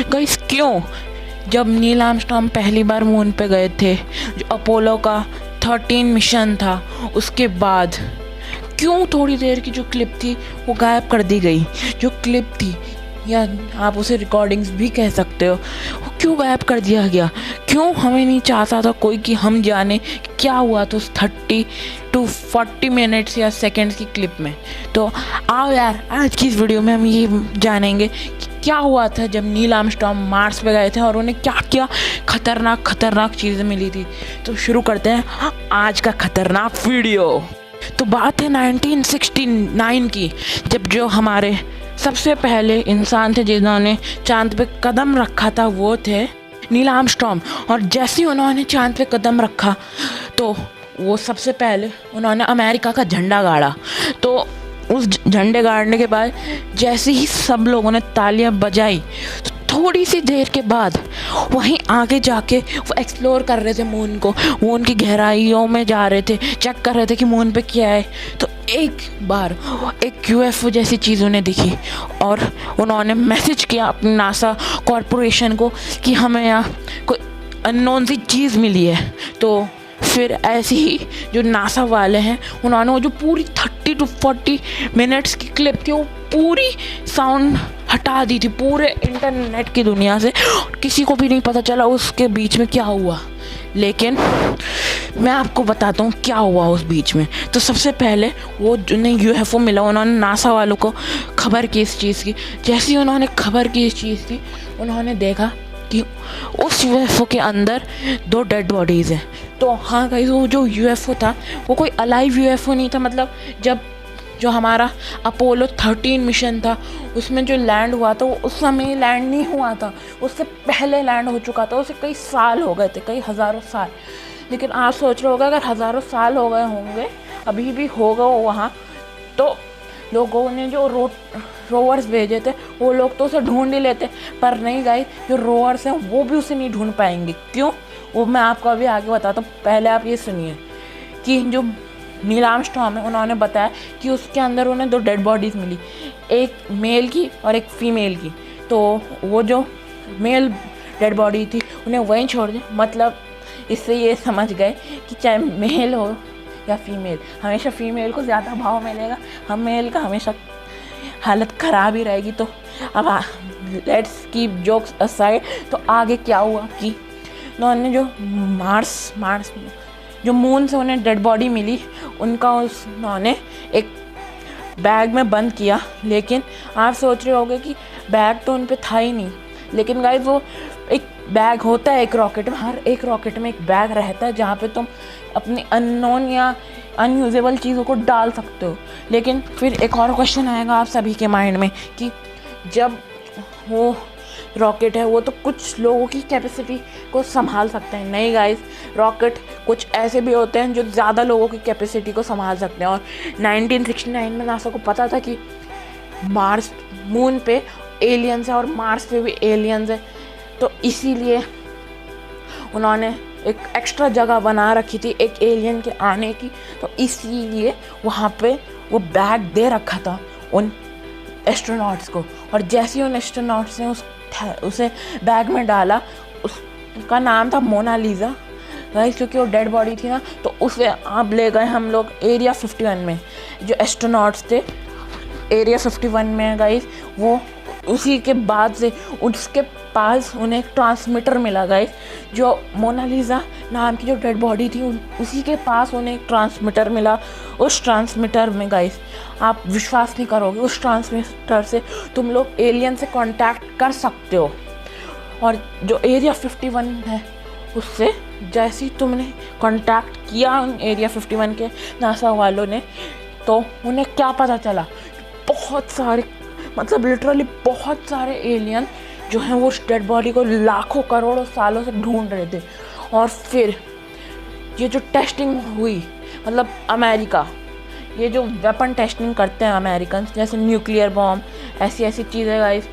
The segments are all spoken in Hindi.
गाइस क्यों? जब नील आर्मस्ट्रॉन्ग पहली बार मून पे गए थे, जो अपोलो का 13 मिशन था, उसके बाद क्यों थोड़ी देर की जो क्लिप थी वो गायब कर दी गई? जो क्लिप थी, या आप उसे रिकॉर्डिंग्स भी कह सकते हो, वो क्यों गायब कर दिया गया? क्यों हमें नहीं चाहता था कोई कि हम जाने क्या हुआ था उस 30 to 40 मिनट्स या सेकंड्स की क्लिप में? तो आओ यार, आज की इस वीडियो में हम ये जानेंगे कि क्या हुआ था जब नील आर्मस्ट्रॉन्ग मार्स पे गए थे और उन्हें क्या क्या खतरनाक चीज़ें मिली थी। तो शुरू करते हैं आज का खतरनाक वीडियो। तो बात है 1969 की, जब जो हमारे सबसे पहले इंसान थे जिन्होंने चांद पे कदम रखा था वो थे नील आर्मस्ट्रॉन्ग। और जैसे ही उन्होंने चांद पे कदम रखा तो वो सबसे पहले उन्होंने अमेरिका का झंडा गाड़ा। तो उस झंडे गाड़ने के बाद जैसे ही सब लोगों ने तालियां बजाई, तो थोड़ी सी देर के बाद वहीं आगे जाके वो एक्सप्लोर कर रहे थे मून को, मून की गहराइयों में जा रहे थे, चेक कर रहे थे कि मून पे क्या है। तो एक बार एक यूएफओ जैसी चीज़ उन्हें दिखी और उन्होंने मैसेज किया अपनी नासा कॉरपोरेशन को कि हमें यहाँ कोई अननोन सी चीज़ मिली है। तो फिर ऐसे ही जो नासा वाले हैं उन्होंने वो जो पूरी 30 to 40 मिनट्स की क्लिप थी वो पूरी साउंड हटा दी थी पूरे इंटरनेट की दुनिया से। किसी को भी नहीं पता चला उसके बीच में क्या हुआ। लेकिन मैं आपको बताता हूँ क्या हुआ उस बीच में। तो सबसे पहले वो जिन्हें यूएफओ मिला उन्होंने नासा वालों को खबर की इस चीज़ की। जैसे ही उन्होंने खबर की इस चीज़ की, उन्होंने देखा कि उस यूएफओ के अंदर 2 डेड बॉडीज़ हैं। तो हाँ गाइस, वो जो यूएफओ था वो कोई अलाइव यूएफओ नहीं था। मतलब जब जो हमारा अपोलो 13 मिशन था उसमें जो लैंड हुआ था वो उस समय लैंड नहीं हुआ था, उससे पहले लैंड हो चुका था। उसे कई साल हो गए थे, कई हज़ारों साल। लेकिन आप सोच रहे होगा अगर हज़ारों साल हो गए होंगे, अभी भी होगा वहाँ, तो लोगों ने जो रोवर्स भेजे थे वो लोग तो उसे ढूंढ ही लेते। पर नहीं गाइस, जो रोवर्स हैं वो भी उसे नहीं ढूंढ पाएंगे। क्यों? वो मैं आपको अभी आगे बताता हूँ। पहले आप ये सुनिए कि जो नील आर्मस्ट्रॉन्ग है उन्होंने बताया कि उसके अंदर उन्हें 2 डेड बॉडीज़ मिली, एक मेल की और एक फीमेल की। तो वो जो मेल डेड बॉडी थी उन्हें वहीं छोड़ दी। मतलब इससे ये समझ गए कि चाहे मेल हो या फीमेल, हमेशा फीमेल को ज़्यादा भाव मिलेगा, हम मेल का हमेशा हालत ख़राब ही रहेगी। तो अब लेट्स कीप जोक्स असाइड। तो आगे क्या हुआ कि उन्होंने जो मार्स जो मून से उन्हें डेड बॉडी मिली उनका उन्होंने एक बैग में बंद किया। लेकिन आप सोच रहे होंगे कि बैग तो उन पे था ही नहीं। लेकिन गाइस, वो एक बैग होता है एक रॉकेट में, हर एक रॉकेट में एक बैग रहता है जहाँ पे तुम अपनी अननोन या अनयूजेबल चीज़ों को डाल सकते हो। लेकिन फिर एक और क्वेश्चन आएगा आप सभी के माइंड में कि जब वो रॉकेट है वो तो कुछ लोगों की कैपेसिटी को संभाल सकते हैं। नहीं गाइस, रॉकेट कुछ ऐसे भी होते हैं जो ज़्यादा लोगों की कैपेसिटी को संभाल सकते हैं। और 1969 में नासा को पता था कि मार्स मून पे एलियंस है और मार्स पे भी एलियंस है। तो इसीलिए उन्होंने एक एक्स्ट्रा जगह बना रखी थी एक एलियन के आने की। तो इसीलिए वहाँ पे वो बैग दे रखा था उन एस्ट्रोनॉट्स को। और जैसे ही उन एस्ट्रोनॉट्स ने उसे बैग में डाला, उसका नाम था मोनालिसा गाइस, क्योंकि वो डेड बॉडी थी ना। तो उसे आप ले गए हम लोग एरिया 51 में। जो एस्ट्रोनॉट्स थे एरिया 51 में गाइस, वो उसी के बाद से उसके पास उन्हें एक ट्रांसमीटर मिला गाइस। जो मोनालिसा नाम की जो डेड बॉडी थी उसी के पास उन्हें एक ट्रांसमीटर मिला। उस ट्रांसमीटर में गाइस, आप विश्वास नहीं करोगे, उस ट्रांसमीटर से तुम लोग एलियन से कांटेक्ट कर सकते हो। और जो एरिया 51 है उससे जैसे ही तुमने कांटेक्ट किया उन एरिया 51 के नासा वालों ने, तो उन्हें क्या पता चला, बहुत सारे, मतलब लिटरली बहुत सारे एलियन जो हैं वो उस डेड बॉडी को लाखों करोड़ों सालों से ढूंढ रहे थे। और फिर ये जो टेस्टिंग हुई, मतलब अमेरिका, ये जो वेपन टेस्टिंग करते हैं अमेरिकन, जैसे न्यूक्लियर बॉम्ब, ऐसी चीज़ें गाइस,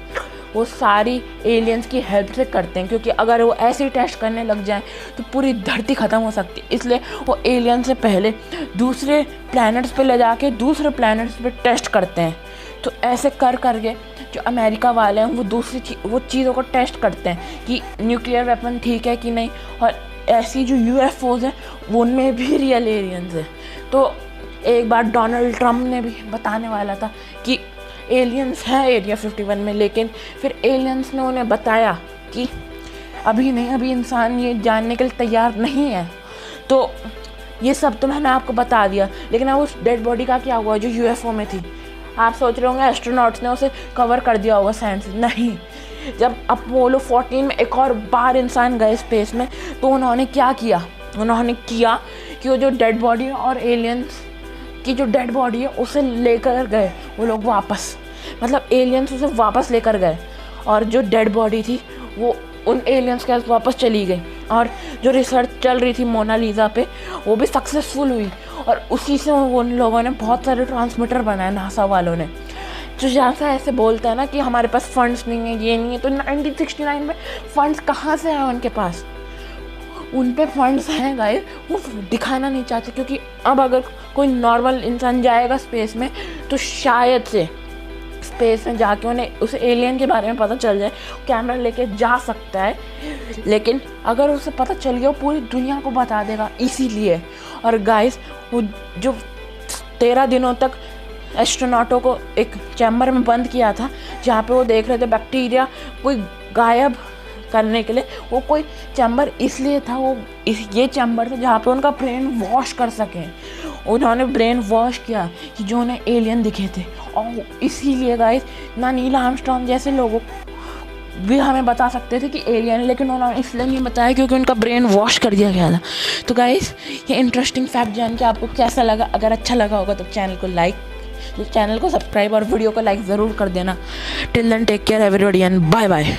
वो सारी एलियंस की हेल्प से करते हैं। क्योंकि अगर वो ऐसे ही टेस्ट करने लग जाएं तो पूरी धरती ख़त्म हो सकती है। इसलिए वो एलियन से पहले दूसरे प्लैनेट्स पे ले जाके दूसरे प्लैनेट्स पे टेस्ट करते हैं। तो ऐसे कर करके जो अमेरिका वाले हैं वो वो चीज़ों को टेस्ट करते हैं कि न्यूक्लियर वेपन ठीक है कि नहीं, और ऐसी जो UFOs हैं वो उनमें भी रियल एलियंस है। तो एक बार डोनाल्ड ट्रम्प ने भी बताने वाला था कि एलियंस हैं एरिया 51 में, लेकिन फिर एलियंस ने उन्हें बताया कि अभी नहीं, अभी इंसान ये जानने के लिए तैयार नहीं है। तो ये सब तो मैंने आपको बता दिया, लेकिन अब उस डेड बॉडी का क्या हुआ जो UFO में थी? आप सोच रहे होंगे एस्ट्रोनॉट्स ने उसे कवर कर दिया होगा सैंड से। नहीं, जब अपोलो 14 में एक और बार इंसान गए स्पेस में तो उन्होंने क्या किया? उन्होंने किया कि वो जो डेड बॉडी और एलियंस की जो डेड बॉडी है उसे लेकर गए वो लोग वापस, मतलब एलियंस उसे वापस लेकर गए, और जो डेड बॉडी थी वो उन एलियंस के साथ वापस चली गई, और जो रिसर्च चल रही थी मोनालिसा पे वो भी सक्सेसफुल हुई, और उसी से उन लोगों ने बहुत सारे ट्रांसमीटर बनाए, नासा वालों ने। जो जैसा ऐसे बोलते हैं ना कि हमारे पास फंड्स नहीं है, ये नहीं है, तो 1969 में फंड्स कहाँ से आए उनके पास? उन पे फंड्स हैं गाइस, वो दिखाना नहीं चाहते, क्योंकि अब अगर कोई नॉर्मल इंसान जाएगा स्पेस में तो शायद से स्पेस में जाके उन्हें उस एलियन के बारे में पता चल जाए, कैमरा लेके जा सकता है, लेकिन अगर उसे पता चल गया वो पूरी दुनिया को बता देगा। इसीलिए, और गाइस वो जो 13 दिनों तक एस्ट्रोनॉटों को एक चैम्बर में बंद किया था जहाँ पे वो देख रहे थे बैक्टीरिया कोई गायब करने के लिए, वो कोई चैम्बर इसलिए था, ये चैम्बर था जहाँ पे उनका ब्रेन वॉश कर सकें। उन्होंने ब्रेन वॉश किया कि जो उन्हें एलियन दिखे थे, और इसीलिए गाइस ना नील आर्मस्ट्रॉन्ग जैसे लोगों भी हमें बता सकते थे कि एलियन है, लेकिन उन्होंने इसलिए नहीं बताया क्योंकि उनका ब्रेन वॉश कर दिया गया था। तो गाइस ये इंटरेस्टिंग फैक्ट जान के आपको कैसा लगा? अगर अच्छा लगा होगा तो चैनल को सब्सक्राइब और वीडियो को लाइक ज़रूर कर देना। Till then take care everybody and bye bye.